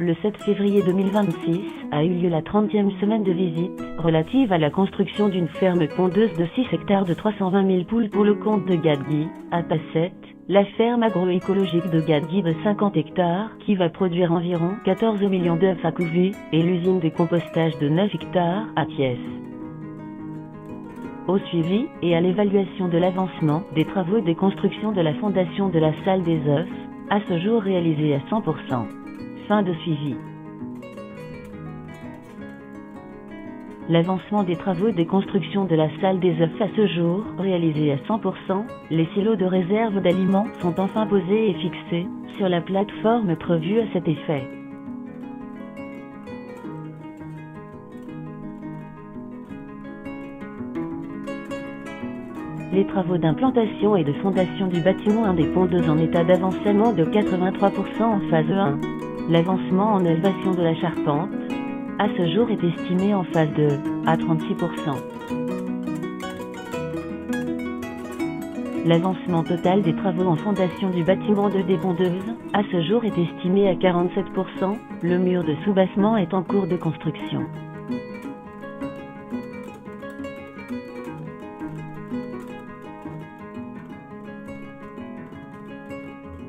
Le 7 février 2026 a eu lieu la 30e semaine de visite relative à la construction d'une ferme pondeuse de 6 hectares de 320 000 poules pour le compte de Gadgui, à Tassette, la ferme agroécologique de Gadgui de 50 hectares qui va produire environ 14 millions d'œufs à couver, et l'usine de compostage de 9 hectares à Thiès. Au suivi et à l'évaluation de l'avancement des travaux de construction de la fondation de la salle des œufs, à ce jour réalisée à 100%. Fin de suivi. L'avancement des travaux de construction de la salle des œufs à ce jour réalisé à 100%, les silos de réserve d'aliments sont enfin posés et fixés sur la plateforme prévue à cet effet. Les travaux d'implantation et de fondation du bâtiment 1 des pondeuses en état d'avancement de 83% en phase 1. L'avancement en élévation de la charpente, à ce jour, est estimé en phase 2 à 36%. L'avancement total des travaux en fondation du bâtiment 2 des pondeuses, à ce jour, est estimé à 47%. Le mur de soubassement est en cours de construction.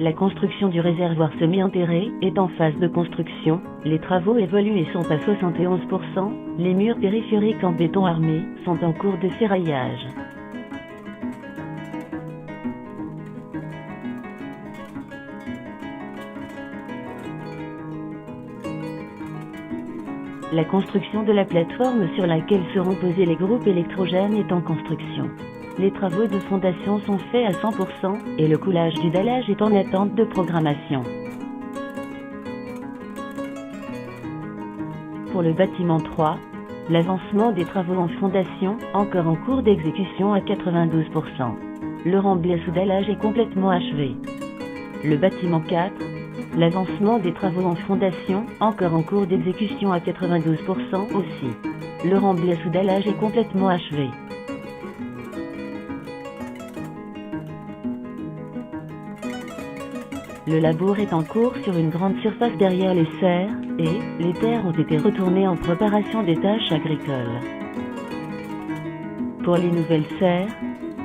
La construction du réservoir semi-enterré est en phase de construction, les travaux évoluent et sont à 71%, les murs périphériques en béton armé sont en cours de ferraillage. La construction de la plateforme sur laquelle seront posés les groupes électrogènes est en construction. Les travaux de fondation sont faits à 100% et le coulage du dallage est en attente de programmation. Pour le bâtiment 3, l'avancement des travaux en fondation, encore en cours d'exécution à 92%. Le remblai sous dallage est complètement achevé. Le bâtiment 4, l'avancement des travaux en fondation, encore en cours d'exécution à 92% aussi. Le remblai sous dallage est complètement achevé. Le labour est en cours sur une grande surface derrière les serres, et les terres ont été retournées en préparation des tâches agricoles. Pour les nouvelles serres,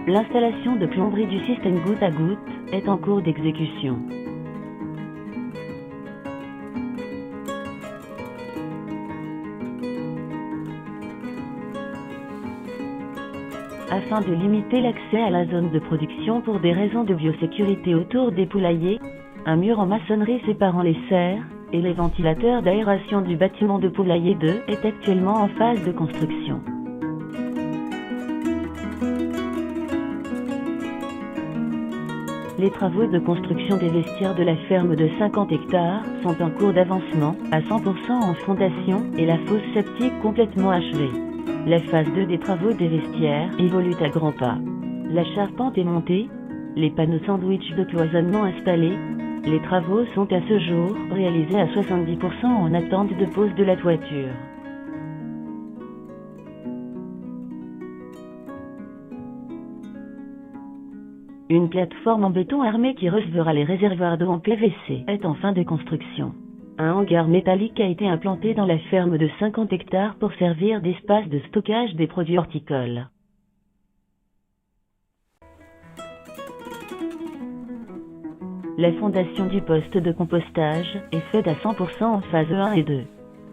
l'installation de plomberie du système goutte à goutte est en cours d'exécution. Afin de limiter l'accès à la zone de production pour des raisons de biosécurité autour des poulaillers, un mur en maçonnerie séparant les serres et les ventilateurs d'aération du bâtiment de poulailler 2 est actuellement en phase de construction. Les travaux de construction des vestiaires de la ferme de 50 hectares sont en cours d'avancement, à 100% en fondation et la fosse septique complètement achevée. La phase 2 des travaux des vestiaires évolue à grands pas. La charpente est montée, les panneaux sandwich de cloisonnement installés. Les travaux sont à ce jour réalisés à 70% en attente de pose de la toiture. Une plateforme en béton armé qui recevra les réservoirs d'eau en PVC est en fin de construction. Un hangar métallique a été implanté dans la ferme de 50 hectares pour servir d'espace de stockage des produits horticoles. La fondation du poste de compostage est faite à 100% en phase 1 et 2.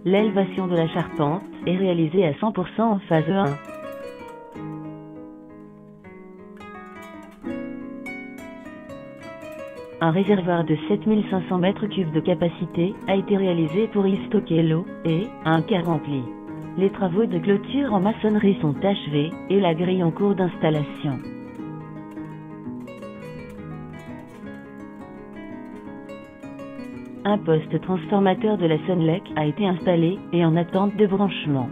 L'élévation de la charpente est réalisée à 100% en phase 1. Un réservoir de 7500 m3 de capacité a été réalisé pour y stocker l'eau et un quart rempli. Les travaux de clôture en maçonnerie sont achevés et la grille en cours d'installation. Un poste transformateur de la Senelec a été installé et en attente de branchement.